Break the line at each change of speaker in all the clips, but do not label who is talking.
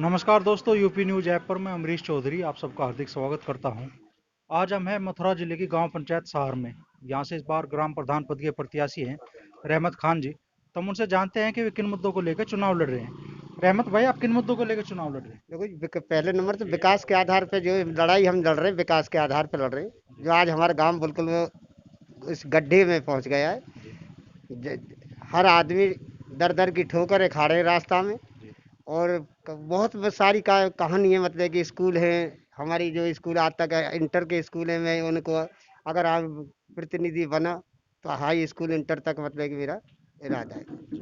नमस्कार दोस्तों, UP news app पर मैं अमरीश चौधरी आप सबका हार्दिक स्वागत करता हूं। आज हम हैं मथुरा जिले की गांव पंचायत सहार में। यहां से इस बार ग्राम प्रधान पद के प्रत्याशी हैं रहमत खान जी। तो हम उनसे जानते हैं कि वे किन मुद्दों को लेकर चुनाव लड़ रहे हैं। रहमत भाई, आप किन मुद्दों को लेकर चुनाव लड़ रहे हैं?
देखो पहले नंबर तो विकास के आधार पे जो लड़ाई हम लड़ रहे हैं, विकास के आधार पे लड़ रहे हैं।
जी।
जो आज हमारा गांव बिल्कुल वो इस गड्ढे में पहुंच गया है।
जी।
ज- हर आदमी दर दर की ठोकर खा रहे हैं रास्ता में।
जी।
और बहुत सारी कहानी है, मतलब कि स्कूल है। हमारी जो स्कूल आज तक इंटर के स्कूल है, मैं उनको अगर आप प्रतिनिधि बना तो हाई स्कूल इंटर तक, मतलब कि मेरा इरादा है।
जी।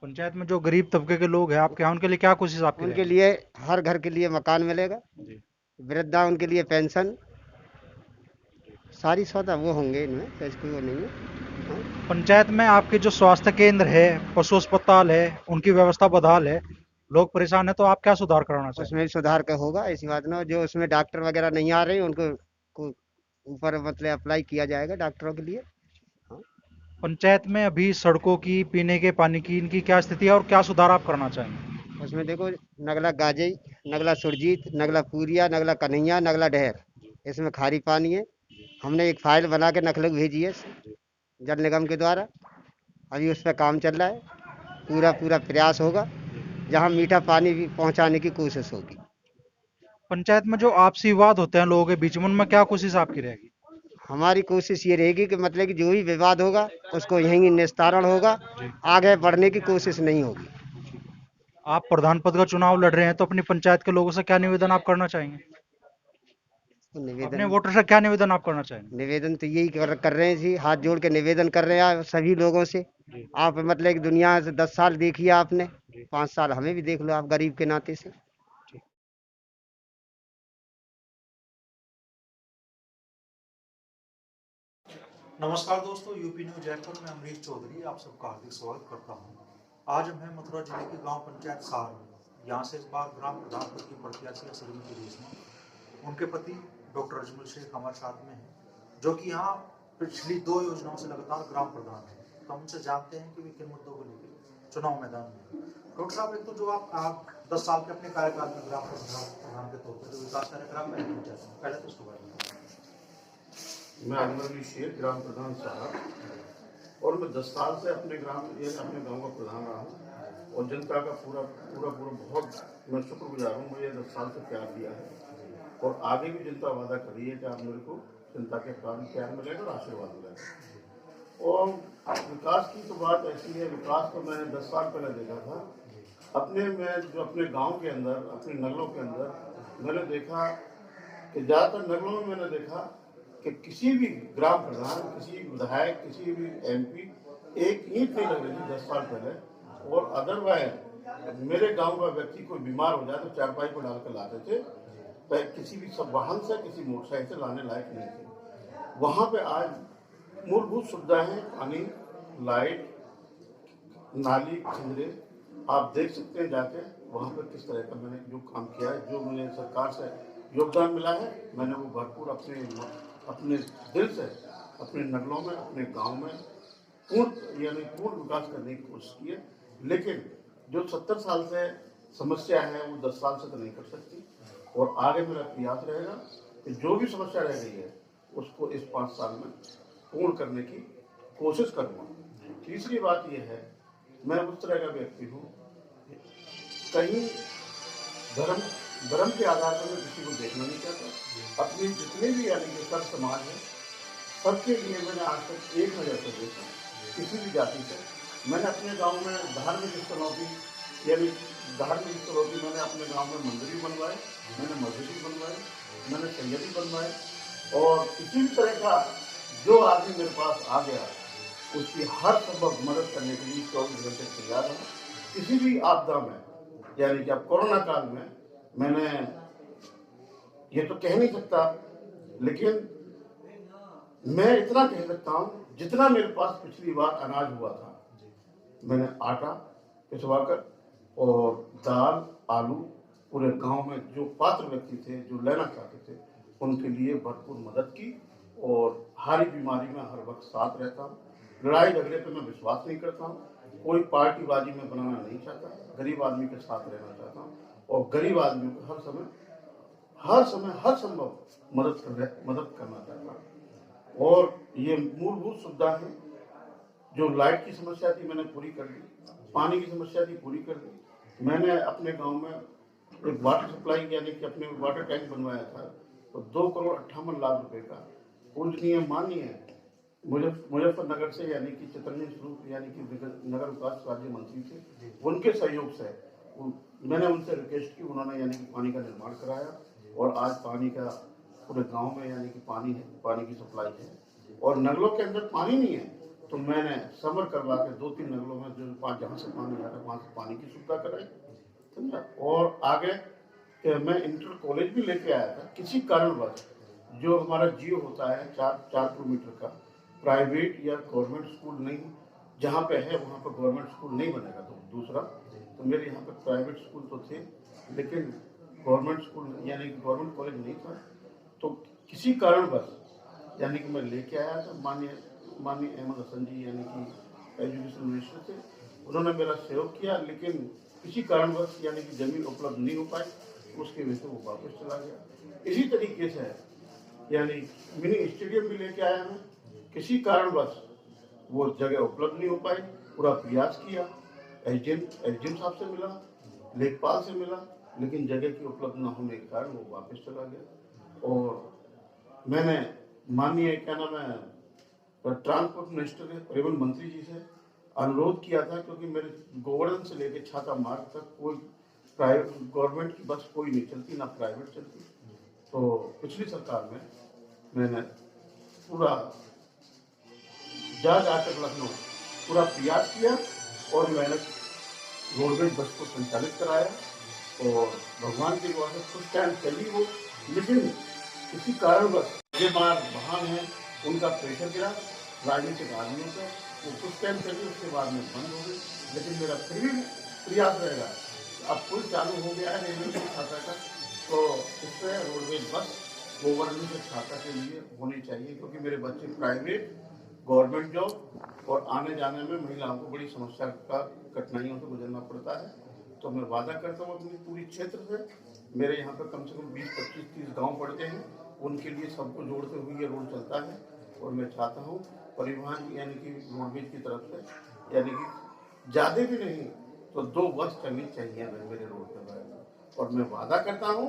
पंचायत में जो गरीब तबके के लोग हैं आपके यहाँ, उनके लिए क्या कोशिश आपकी
उनके
रहेगी?
लिए हर घर के लिए मकान मिलेगा।
जी।
वृद्धा उनके लिए पेंशन,
जी।
सारी सौदा वो होंगे, इनमें तो इसको वो नहीं है। हाँ।
पंचायत में आपके जो स्वास्थ्य केंद्र है, पशु अस्पताल है, उनकी व्यवस्था बदहाल है, लोग परेशान है, तो आप क्या सुधार कराना
उसमें
चाहेंगे?
भी सुधार का होगा, ऐसी बात ना हो। जो उसमें डॉक्टर वगैरह नहीं आ रहे उनको ऊपर मतलब अप्लाई किया जाएगा डॉक्टरों के लिए। हाँ।
पंचायत में अभी सड़कों की, पीने के पानी की, इनकी क्या स्थिति है और क्या सुधार आप करना चाहेंगे?
उसमें देखो, नगला गाजई, नगला सुरजीत, नगला पूरिया, नगला कन्हैया, नगला डहर,
जी।
इसमें खारी पानी है।
जी।
हमने एक फाइल बना के नखलग भेजी है
जी।
जल निगम के द्वारा। अभी उस पर काम चल रहा है। पूरा पूरा प्रयास होगा,
जी।
जहाँ मीठा पानी भी पहुँचाने की कोशिश होगी।
पंचायत में जो आपसी विवाद होते हैं लोगों के बीच में, उनमें क्या कोशिश आपकी रहेगी?
हमारी कोशिश ये रहेगी कि मतलब कि जो भी विवाद होगा उसको यहीं निस्तारण होगा।
जी।
आगे बढ़ने की कोशिश नहीं होगी।
ठीक है। आप प्रधान पद का चुनाव लड़ रहे हैं, तो अपनी पंचायत के लोगों से क्या निवेदन आप करना चाहेंगे?
तो
अपने
निवेदन
वोटर से क्या निवेदन आप करना चाहेंगे?
निवेदन तो यही कर रहे हैं जी, हाथ जोड़ के निवेदन कर रहे हैं आप सभी लोगों से।
जी।
आप मतलब कि दुनिया से 10 साल देखिए आपने,
जी।
5 साल हमें भी देख लो आप, गरीब के नाते से।
ठीक। नमस्कार दोस्तों, यूपी न्यूज ऐप पर मैं अमरीश चौधरी आप सबका हार्दिक स्वागत करता हूं। आज हम हैं मथुरा जिले की गांव पंचायत सहार में। यहाँ से इस बार ग्राम प्रधान पद की प्रत्याशी है श्रीमती रेशमा। उनके पति डॉक्टर अजमल शेख हमारे साथ में हैं, जो कि यहाँ पिछली 2 योजनाओं से लगातार ग्राम प्रधान है। तो हम उनसे जानते हैं कि वे किन मुद्दों को लेकर चुनाव मैदान में हैं। डॉक्टर साहब, एक तो जो आप 10 साल के अपने कार्यकाल में ग्राम प्रधान के तौर पर जो विकास कार्यक्रम में पहले तो उसके बारे में बताएं।
मैं अजमल शेख, ग्राम प्रधान साहब, और मैं 10 साल से अपने गांव का प्रधान रहा हूँ। और जनता का पूरा पूरा पूरा बहुत मैं शुक्रगुजार हूँ। मुझे 10 साल से प्यार दिया है और आगे भी जनता वादा कर रही है कि आप मेरे को जनता के प्यार मिलेगा और आशीर्वाद मिलेगा। और विकास की तो बात ऐसी है, विकास तो मैंने 10 साल पहले देखा था। जो अपने गांव के अंदर, अपने नगरों के अंदर मैंने देखा कि ज़्यादातर नगरों में मैंने देखा कि किसी भी ग्राम प्रधान, किसी विधायक, किसी भी एमपी एक ईंट नहीं लग रही थी 10 साल पहले। और अदरवाइज मेरे गांव का व्यक्ति कोई बीमार हो जाए तो चारपाई पर डालकर लाते थे। किसी भी सब वाहन से, किसी मोटरसाइकिल से लाने लायक नहीं थे। वहाँ पे आज मूलभूत सुविधाएं, पानी, लाइट, नाली, छिंदरे, आप देख सकते हैं जाके वहाँ पर किस तरह का मैंने जो काम किया है। जो मुझे सरकार से योगदान मिला है, मैंने वो भरपूर अपने अपने दिल से अपने नगरों में, अपने गांव में पूर्ण विकास करने की कोशिश की है। लेकिन जो 70 साल से समस्या है वो 10 साल से तो नहीं कर सकती। और आगे मेरा प्रयास रहेगा कि जो भी समस्या रह गई है उसको इस 5 साल में पूर्ण करने की कोशिश करूँगा। तीसरी बात यह है, मैं उस तरह का व्यक्ति हूँ, कहीं धर्म धर्म के आधार पर मैं किसी को देखना नहीं चाहता। अपनी जितने भी यानी कि सब समाज है, सबके लिए मैंने आज तक एक नज़र से देखा। किसी भी जाति से मैंने अपने गांव में धार्मिक स्थलों की मैंने अपने गांव में मंदिर भी बनवाए, मैंने मस्जिद भी बनवाई, मैंने सैयदी बनवाए। और किसी भी तरह का जो आदमी मेरे पास आ गया उसकी हर संभव मदद करने के लिए 24 घंटे तैयार हूँ। किसी भी आपदा में, यानी कि अब कोरोना काल में, मैंने ये तो कह नहीं सकता, लेकिन मैं इतना कह सकता हूँ जितना मेरे पास पिछली बार अनाज हुआ था, मैंने आटा पिसवाकर और दाल, आलू पूरे गांव में जो पात्र व्यक्ति थे, जो लेना चाहते थे, उनके लिए भरपूर मदद की। और हारी बीमारी में हर वक्त साथ रहता हूँ। लड़ाई झगड़े पे मैं विश्वास नहीं करता हूँ। कोई पार्टीबाजी में बनाना नहीं चाहता, गरीब आदमी के साथ रहना चाहता हूँ। और गरीब आदमी को हर संभव मदद करना चाहता हूँ। और ये मूलभूत सुविधा है, जो लाइट की समस्या थी मैंने पूरी कर दी, पानी की समस्या थी पूरी कर दी। मैंने अपने गांव में एक वाटर सप्लाई यानी कि अपने वाटर टैंक बनवाया था, तो 2,58,00,000 रुपए का। पूजनीय माननीय मुजफ्फरनगर से यानी कि चैतन्य स्वरूप यानी कि नगर विकास राज्य मंत्री थे, उनके सहयोग से मैंने उनसे रिक्वेस्ट की, उन्होंने यानी कि पानी का निर्माण कराया और आज पानी का पूरे गांव में यानी कि पानी है, पानी की सप्लाई है। और नगरों के अंदर पानी नहीं है तो मैंने समर करवा के 2-3 नगरों में जो जहाँ से पानी आ रहा है वहाँ से पानी की सुविधा कराई, समझा। और आगे मैं इंटर कॉलेज भी लेके आया था। किसी कारणवश जो हमारा जियो होता है 4 किलोमीटर का, प्राइवेट या गवर्नमेंट स्कूल नहीं, जहाँ पे है वहाँ पर गवर्नमेंट स्कूल नहीं बनेगा। तो दूसरा तो मेरे यहाँ पर प्राइवेट स्कूल तो थे लेकिन गवर्नमेंट स्कूल यानी कि गवर्नमेंट कॉलेज नहीं था। तो किसी कारणवश यानी कि मैं लेके आया था, माननीय अहमद हसन जी यानी कि एजुकेशन मिनिस्टर थे, उन्होंने मेरा सहयोग किया, लेकिन किसी कारणवश यानी कि जमीन उपलब्ध नहीं हो पाई, उसकी वजह से वो वापस चला गया। इसी तरीके से यानी मिनी स्टेडियम भी लेके आया मैं, किसी कारणवश वो जगह उपलब्ध नहीं हो पाई। पूरा प्रयास किया, एसडीएम साहब से मिला, लेखपाल से मिला, लेकिन जगह की उपलब्ध न होने के कारण वो वापस चला गया। और मैंने माननीय क्या नाम है ट्रांसपोर्ट मिनिस्टर के परिवहन मंत्री जी से अनुरोध किया था, क्योंकि मेरे गोवर्धन से लेकर छाता मार्ग तक कोई प्राइवेट गवर्नमेंट की बस कोई नहीं चलती, ना प्राइवेट चलती। तो पिछली सरकार में मैंने पूरा जा जाकर लखनऊ पूरा प्रयास किया और मैंने रोडवेज बस को संचालित कराया और भगवान की दुआ से कुछ टाइम चली वो, लेकिन किसी कारणवश ये वाहन है उनका प्रेशर गिरा राजनीतिक आदमियों का, वो कुछ टाइम चली, उसके बाद में बंद हो गई। लेकिन मेरा फिर भी प्रयास रहेगा। अब पुल चालू हो गया है रेलवे के छाता का, तो इस पर रोडवेज बस गोवर्धन से छाता के लिए होनी चाहिए, क्योंकि मेरे बच्चे प्राइवेट गवर्नमेंट जॉब और आने जाने में महिलाओं को बड़ी समस्या का कठिनाइयों से गुजरना पड़ता है। तो मैं वादा करता हूँ अपनी पूरी क्षेत्र से, मेरे यहाँ पर कम से कम 20, 25, 30 गाँव पड़ते हैं, उनके लिए सबको जोड़ते हुए ये रोड चलता है। और मैं चाहता हूँ परिवहन यानी कि रोडवेज की तरफ से यानी कि ज़्यादा भी नहीं तो 2 बस चलनी चाहिए मेरे रोड पर। और मैं वादा करता हूँ,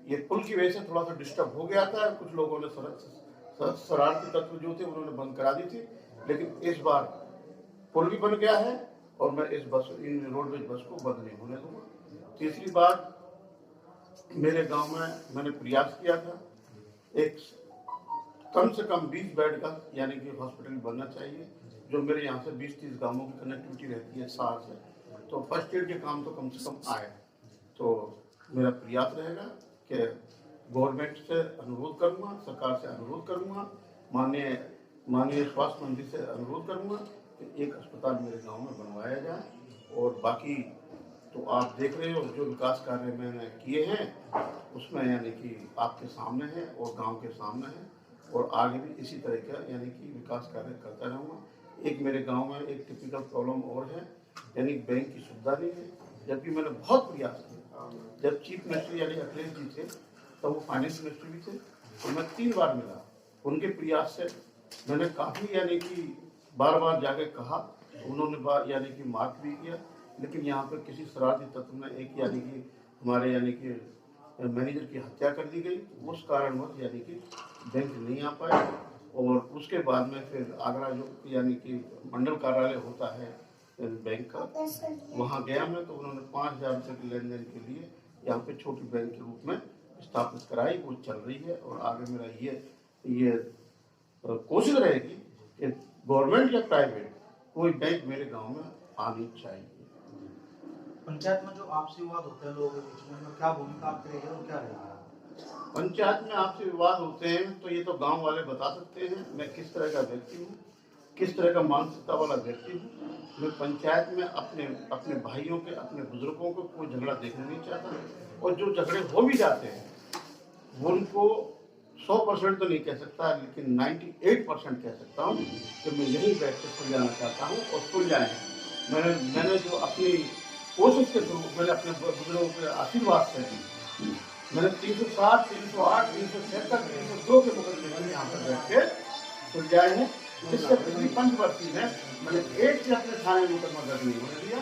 ये पुल की वजह से थोड़ा सा डिस्टर्ब हो गया था, कुछ लोगों ने शरारती तत्व जो थे उन्होंने बंद करा दी थी, लेकिन इस बार पुल भी बन गया है और मैं इन रोडवेज बस को बंद नहीं होने दूंगा। तीसरी बात, मेरे गांव में मैंने प्रयास किया था, एक कम से कम 20 बेड का यानी कि हॉस्पिटल बनना चाहिए, जो मेरे यहाँ से 20-30 गांवों की कनेक्टिविटी रहती है शहर से, तो फर्स्ट एड के काम तो कम से कम आए। तो मेरा प्रयास रहेगा कि गवर्नमेंट से अनुरोध करूँगा, सरकार से अनुरोध करूँगा, माननीय स्वास्थ्य मंत्री से अनुरोध करूँगा कि एक अस्पताल मेरे गांव में बनवाया जाए। और बाकी तो आप देख रहे हो जो विकास कार्य मैंने किए हैं उसमें यानी कि आपके सामने है और गांव के सामने है, और आगे भी इसी तरह का यानी कि विकास कार्य करता रहूँगा। एक मेरे गांव में एक टिपिकल प्रॉब्लम और है, यानी बैंक की सुविधा नहीं है, जबकि मैंने बहुत प्रयास किया। जब चीफ मिनिस्टर यानी अखिलेश जी थे तब वो फाइनेंस मिनिस्टर भी थे, तो मैं 3 बार मिला, उनके प्रयास से मैंने काफ़ी यानी कि बार जाके कहा, उन्होंने यानी कि मार्क भी किया, लेकिन यहाँ पर किसी शरारती तत्व ने एक यानी कि हमारे यानी कि मैनेजर की हत्या कर दी गई, उस कारणवश यानी कि बैंक नहीं आ पाए। और उसके बाद में फिर आगरा जो यानी कि मंडल कार्यालय होता है बैंक का, वहाँ गया मैं, तो उन्होंने 5,000 रुपये के लेन देन के लिए यहाँ पे छोटी बैंक के रूप में स्थापित कराई, वो चल रही है। और आगे मेरा ये कोशिश रहेगी कि गवर्नमेंट या प्राइवेट कोई बैंक मेरे गांव में आनी चाहिए।
पंचायत में जो आपसी विवाद होते हैं लोगों के बीच में, क्या भूमिका आपकी रहेगी और क्या रहेगी?
पंचायत में आपसी विवाद होते हैं तो ये तो गांव वाले बता सकते हैं मैं किस तरह का व्यक्ति हूँ, किस तरह का मानसिकता वाला व्यक्ति हूँ। मैं पंचायत में अपने भाइयों के, अपने बुजुर्गों को कोई झगड़ा देखना नहीं चाहता, और जो झगड़े हो भी जाते हैं वो उनको 100% तो नहीं कह सकता, लेकिन 98% कह सकता हूँ कि मैं यही बैठ कर सुलझाना चाहता हूँ और सुलझाएं। मैंने जो अपनी कोशिश के थ्रू मैंने अपने बुजुर्गों के आशीर्वाद से मैंने 360, 308, 376, 302 के मुकदमे में यहाँ पर बैठ के सुलझाए हैं, जिससे पिछली पंचवर्षीय में मैंने एक से अपने थाने में मुकदमा दर्ज नहीं होने दिया।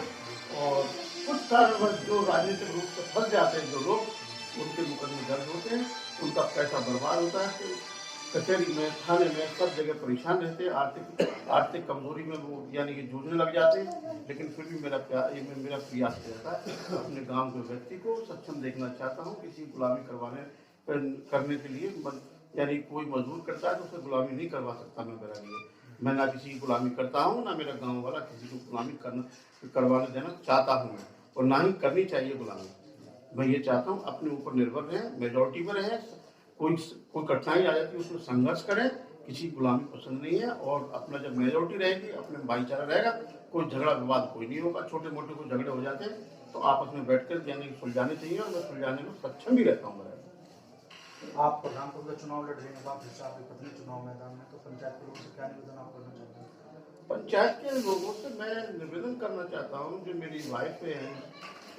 और कुछ कारणवश जो राजनीतिक रूप से फंस जाते हैं जो लोग, उनके मुकदमे दर्ज होते हैं, उनका पैसा बर्बाद होता है, कचहरी में, थाने में, सब जगह परेशान रहते हैं, आर्थिक कमजोरी में वो यानी कि जूझने लग जाते हैं। लेकिन फिर भी मेरा प्रयास रहता है, अपने गांव के व्यक्ति को सक्षम देखना चाहता हूं। किसी गुलामी करने के लिए यानी कोई मजबूर करता है तो उसे गुलामी नहीं करवा सकता मेरा लिए। मैं ना किसी की गुलामी करता हूँ, ना मेरा गाँव वाला किसी को गुलामी करवाने देना चाहता हूँ मैं, और ना ही करनी चाहिए गुलामी। मैं ये चाहता हूँ अपने ऊपर निर्भर रहें, मेजॉरिटी में रहें, कोई कठिनाई आ जाती है उसमें संघर्ष करें, किसी गुलामी पसंद नहीं है। और अपना जब मेजॉरिटी रहेगी, अपने भाईचारा रहेगा, कोई झगड़ा विवाद कोई नहीं होगा। छोटे मोटे कोई झगड़े हो जाते हैं तो आपस में बैठकर यानी सुलझाने चाहिए, और मैं सुलझाने में सक्षम भी रहता हूँ।
आप प्रधान पद का चुनाव लड़ रहे हैं, आप आपकी पत्नी चुनाव मैदान में, तो पंचायत के लोगों से क्या निवेदन आप करना चाहते हैं?
पंचायत के लोगों से मैं निवेदन करना चाहता हूँ, जो मेरी वाइफ है,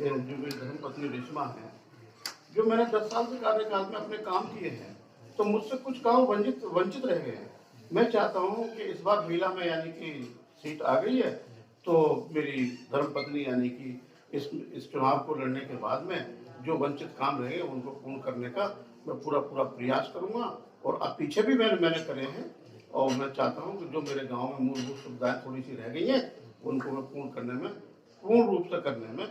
जो मेरी धर्मपत्नी रेशमा है, जो मैंने 10 साल के कार्यकाल में अपने काम किए हैं, तो मुझसे कुछ काम वंचित रह गए हैं। मैं चाहता हूँ कि इस बार मेला में यानी कि सीट आ गई है, तो मेरी धर्मपत्नी यानी कि इस चुनाव को लड़ने के बाद में जो वंचित काम रहे उनको पूर्ण करने का मैं पूरा प्रयास करूँगा। और अब पीछे भी मैंने करे हैं, और मैं चाहता हूँ कि जो मेरे गाँव में मूलभूत सुविधाएं थोड़ी सी रह गई हैं, उनको मैं पूर्ण रूप से करने में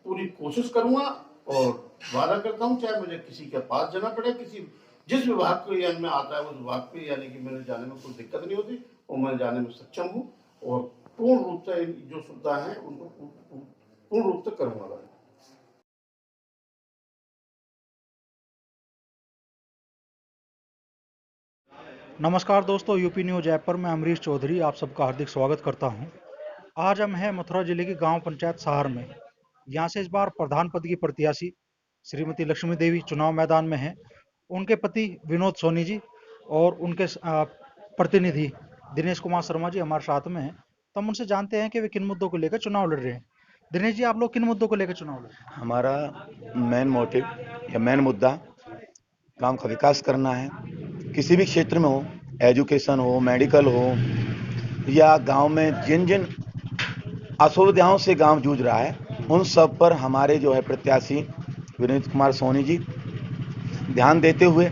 पूरी कोशिश करूँगा। और वादा करता हूँ, चाहे मुझे किसी के पास जाना पड़े, जिस विभाग को यानी में आता है उस विभाग पे यानी कि मेरे जाने में कोई दिक्कत नहीं होती, और मैं जाने में सक्षम हूँ, और पूर्ण रूप से जो सुविधा है उनको पूर्ण रूप से करूँगा।
नमस्कार दोस्तों, यूपी न्यूज ऐप पर मैं अमरीश चौधरी आप सबका हार्दिक स्वागत करता हूं। आज हम हैं मथुरा जिले की गांव पंचायत सहार में। यहां से इस बार प्रधान पद की प्रत्याशी श्रीमती लक्ष्मी देवी चुनाव मैदान में हैं। उनके पति विनोद सोनी जी और उनके प्रतिनिधि दिनेश कुमार शर्मा जी हमारे साथ में हैं। तो हम उनसे जानते हैं कि वे किन मुद्दों को लेकर चुनाव लड़ रहे हैं। दिनेश जी, आप लोग किन मुद्दों को लेकर चुनाव लड़ रहे हैं?
हमारा मेन मोटिव या मेन मुद्दा गांव का विकास करना है। किसी भी क्षेत्र में हो, एजुकेशन हो, मेडिकल हो, या गांव में जिन जिन असुविधाओं से गांव जूझ रहा है, उन सब पर हमारे जो है प्रत्याशी विनोद कुमार सोनी जी ध्यान देते हुए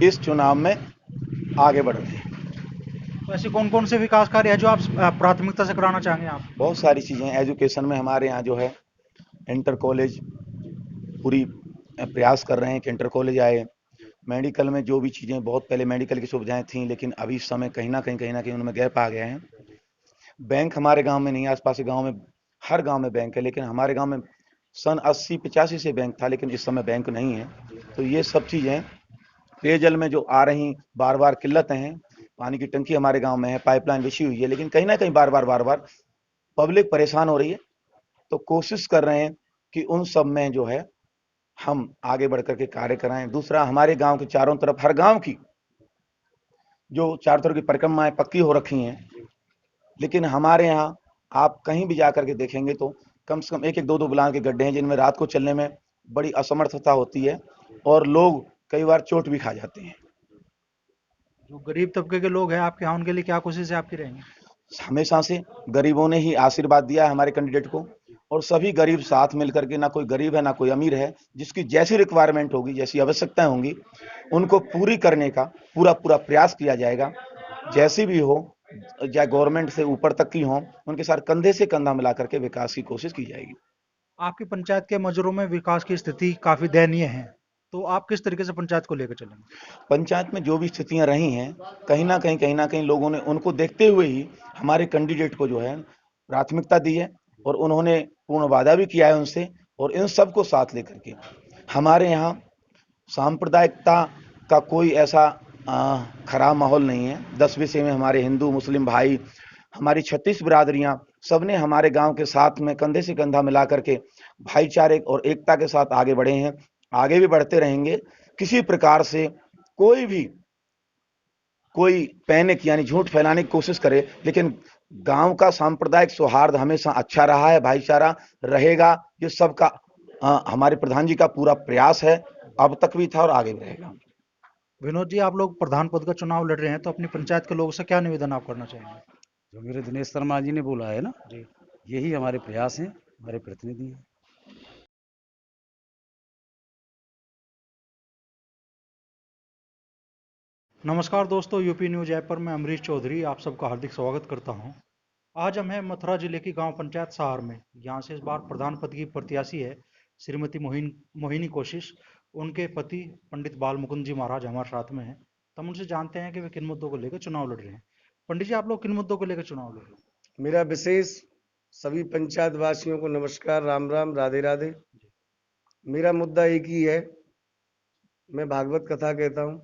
इस चुनाव में आगे बढ़ रहे हैं।
तो ऐसे कौन कौन से विकास कार्य है जो आप प्राथमिकता से कराना चाहेंगे? आप
बहुत सारी चीज़ें, एजुकेशन में हमारे यहाँ जो है इंटर कॉलेज पूरी प्रयास कर रहे हैं कि इंटर कॉलेज आए। मेडिकल में जो भी चीज़ें, बहुत पहले मेडिकल की सुविधाएं थीं, लेकिन अभी इस समय कहीं ना कहीं उनमें गैप आ गए हैं। बैंक हमारे गांव में नहीं, आसपास के गांव में हर गांव में बैंक है, लेकिन हमारे गांव में सन 80-85 से बैंक था, लेकिन इस समय बैंक नहीं है। तो ये सब चीज़ें, पेयजल में जो आ रही बार बार किल्लतें हैं, पानी की टंकी हमारे गांव में है, पाइपलाइन बिछी हुई है, लेकिन कहीं ना कहीं बार बार पब्लिक परेशान हो रही है। तो कोशिश कर रहे हैं कि उन सब में जो है हम आगे बढ़ करके कार्य कराएं। दूसरा, हमारे गांव के चारों तरफ, हर गांव की जो चारों तरफ की परिक्रमाएं पक्की हो रखी हैं, लेकिन हमारे यहाँ आप कहीं भी जाकर के देखेंगे तो कम से कम 1-1, 2-2 बुलान के गड्ढे हैं, जिनमें रात को चलने में बड़ी असमर्थता होती है, और लोग कई बार चोट भी खा जाते हैं।
जो गरीब तबके के लोग हैं आपके यहाँ, उनके लिए क्या कोशिश है आपकी रहेंगी?
हमेशा से गरीबों ने ही आशीर्वाद दिया है हमारे कैंडिडेट को, और सभी गरीब साथ मिलकर के, ना कोई गरीब है ना कोई अमीर है, जिसकी जैसी रिक्वायरमेंट होगी, जैसी आवश्यकताएं होंगी, उनको पूरी करने का पूरा प्रयास किया जाएगा। जैसी भी हो, चाहे गवर्नमेंट से ऊपर तक की हो, उनके साथ कंधे से कंधा मिला करके विकास की कोशिश की जाएगी।
आपकी पंचायत के मजरों में विकास की स्थिति काफी दयनीय है, तो आप किस तरीके से पंचायत को लेकर चलेंगे?
पंचायत में जो भी स्थितियां रही हैं, कहीं ना कहीं लोगों ने उनको देखते हुए ही हमारे कैंडिडेट को जो है प्राथमिकता दी है, और उन्होंने पूर्ण वादा भी किया है उनसे। और इन सबको साथ लेकर के हमारे यहाँ सांप्रदायिकता का कोई ऐसा खराब माहौल नहीं है। 10 विषय में हमारे हिंदू मुस्लिम भाई, हमारी 36 बिरादरियां, सबने हमारे गांव के साथ में कंधे से कंधा मिला करके भाईचारे और एकता के साथ आगे बढ़े हैं, आगे भी बढ़ते रहेंगे। किसी प्रकार से कोई पैनिक यानी झूठ फैलाने की कोशिश करे, लेकिन गांव का सांप्रदायिक सौहार्द हमेशा अच्छा रहा है, भाईचारा रहेगा, ये सबका हमारे प्रधान जी का पूरा प्रयास है, अब तक भी था और आगे भी रहेगा।
विनोद जी, आप लोग प्रधान पद का चुनाव लड़ रहे हैं, तो अपनी पंचायत के लोगों से क्या निवेदन आप करना चाहेंगे?
जो मेरे दिनेश शर्मा जी ने बोला है ना,
जी।
यही हमारे प्रयास हैं, हमारे प्रतिनिधि हैं।
नमस्कार दोस्तों, यूपी न्यूज ऐप पर मैं अमरीश चौधरी आप सबका हार्दिक स्वागत करता हूं। आज हम हैं मथुरा जिले की गांव पंचायत सहार में। यहां से इस बार प्रधान पद की प्रत्याशी है श्रीमती मोहिनी कोशिश। उनके पति पंडित बाल मुकुंद जी महाराज हमारे साथ में हैं। तो हम उनसे जानते हैं कि वे किन मुद्दों को लेकर चुनाव लड़ रहे हैं। पंडित जी, आप लोग किन मुद्दों को लेकर चुनाव लड़ रहे हैं?
मेरा विशेष सभी पंचायत वासियों को नमस्कार, राम राम, राधे राधे। मेरा मुद्दा एक ही है, मैं भागवत कथा कहता हूँ।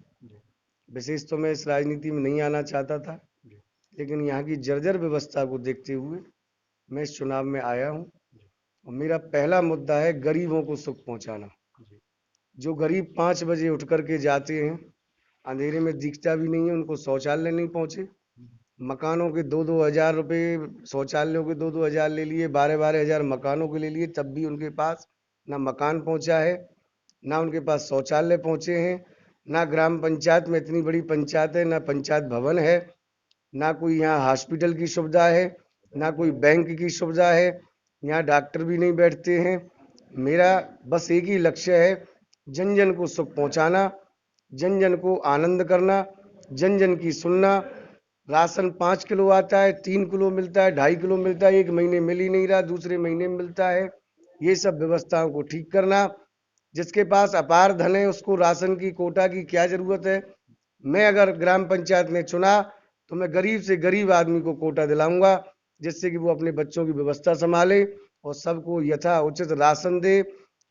विशेष तो मैं इस राजनीति में नहीं आना चाहता था, लेकिन यहाँ की जर्जर व्यवस्था को देखते हुए मैं इस चुनाव में आया हूँ। और मेरा पहला मुद्दा है गरीबों को सुख पहुँचाना। जो गरीब 5 बजे उठ करके जाते हैं, अंधेरे में दिखता भी नहीं है, उनको शौचालय नहीं पहुँचे, मकानों के 2-2 हज़ार रुपये, शौचालयों के 2-2 हज़ार ले लिए, 12-12 हज़ार मकानों के ले लिए, तब भी उनके पास ना मकान पहुंचा है, ना उनके पास शौचालय पहुंचे हैं, ना ग्राम पंचायत में, इतनी बड़ी पंचायत है, ना पंचायत भवन है, ना कोई यहाँ हॉस्पिटल की सुविधा है, ना कोई बैंक की सुविधा है, यहाँ डॉक्टर भी नहीं बैठते हैं। मेरा बस एक ही लक्ष्य है, जन जन को सुख पहुंचाना, जन जन को आनंद करना, जन जन की सुनना। राशन 5 किलो आता है, 3 किलो मिलता है, 2.5 किलो मिलता है, एक महीने मिल ही नहीं रहा, दूसरे महीने में मिलता है। ये सब व्यवस्थाओं को ठीक करना। जिसके पास अपार धन है उसको राशन की कोटा की क्या जरूरत है। मैं अगर ग्राम पंचायत में चुना तो मैं गरीब से गरीब आदमी को कोटा दिलाऊंगा, जिससे कि वो अपने बच्चों की व्यवस्था संभाले और सबको यथा उचित राशन दे।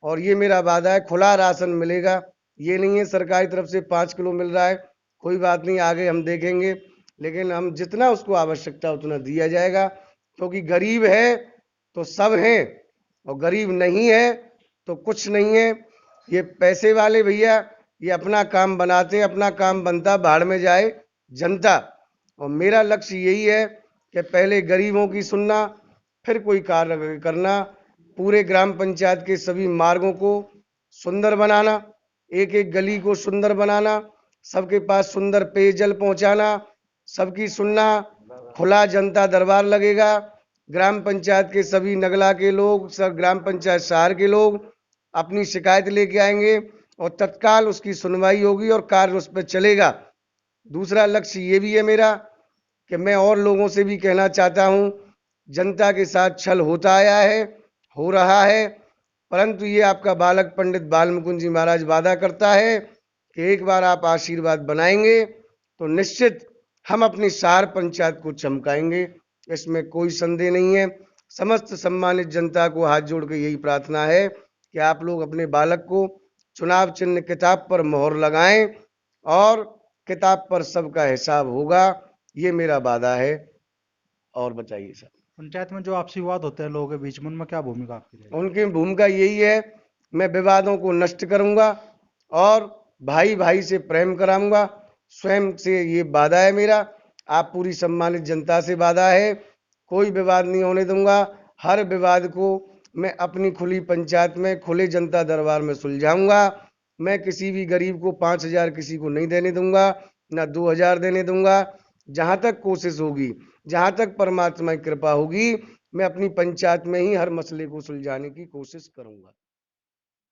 और ये मेरा वादा है, खुला राशन मिलेगा। ये नहीं है सरकारी तरफ से 5 किलो मिल रहा है, कोई बात नहीं, आगे हम देखेंगे, लेकिन हम जितना उसको आवश्यकता उतना दिया जाएगा। क्योंकि गरीब है तो सब हैं, और गरीब नहीं है तो कुछ नहीं है। ये पैसे वाले भैया ये अपना काम बनाते हैं, अपना काम बनता, भाड़ में जाए जनता। और मेरा लक्ष्य यही है कि पहले गरीबों की सुनना, फिर कोई कार्य करना। पूरे ग्राम पंचायत के सभी मार्गों को सुंदर बनाना, एक एक गली को सुंदर बनाना, सबके पास सुंदर पेयजल पहुंचाना, सबकी सुनना। खुला जनता दरबार लगेगा, ग्राम पंचायत के सभी नगला के लोग, सब ग्राम पंचायत शहर के लोग अपनी शिकायत लेके आएंगे और तत्काल उसकी सुनवाई होगी और कार्य उस पर चलेगा। दूसरा लक्ष्य ये भी है मेरा कि मैं और लोगों से भी कहना चाहता हूँ, जनता के साथ छल होता आया है, हो रहा है, परंतु ये आपका बालक पंडित बाल मुकुंद जी महाराज वादा करता है कि एक बार आप आशीर्वाद बनाएंगे तो निश्चित हम अपनी शहर पंचायत को चमकाएंगे, इसमें कोई संदेह नहीं है। समस्त सम्मानित जनता को हाथ जोड़ के यही प्रार्थना है कि आप लोग अपने बालक को चुनाव चिन्ह किताब पर मोहर लगाएं और किताब पर सबका हिसाब होगा, ये मेरा वादा है। और बताइए सर।
पंचायत में जो आपसी विवाद होते हैं लोगों के बीच में, उनमें क्या भूमिका आपकी रहेगी?
उनकी भूमिका यही है, मैं विवादों को नष्ट करूंगा और भाई भाई से प्रेम कराऊंगा। स्वयं से ये वादा है मेरा, आप पूरी सम्मानित जनता से वादा है, कोई विवाद नहीं होने दूंगा। हर विवाद को मैं अपनी खुली पंचायत में, खुले जनता दरबार में सुलझाऊंगा। मैं किसी भी गरीब को 5,000 किसी को नहीं देने दूंगा, ना 2,000 देने दूंगा। जहां तक कोशिश होगी, जहां तक परमात्मा की कृपा होगी, मैं अपनी पंचायत में ही हर मसले को सुलझाने की कोशिश करूंगा।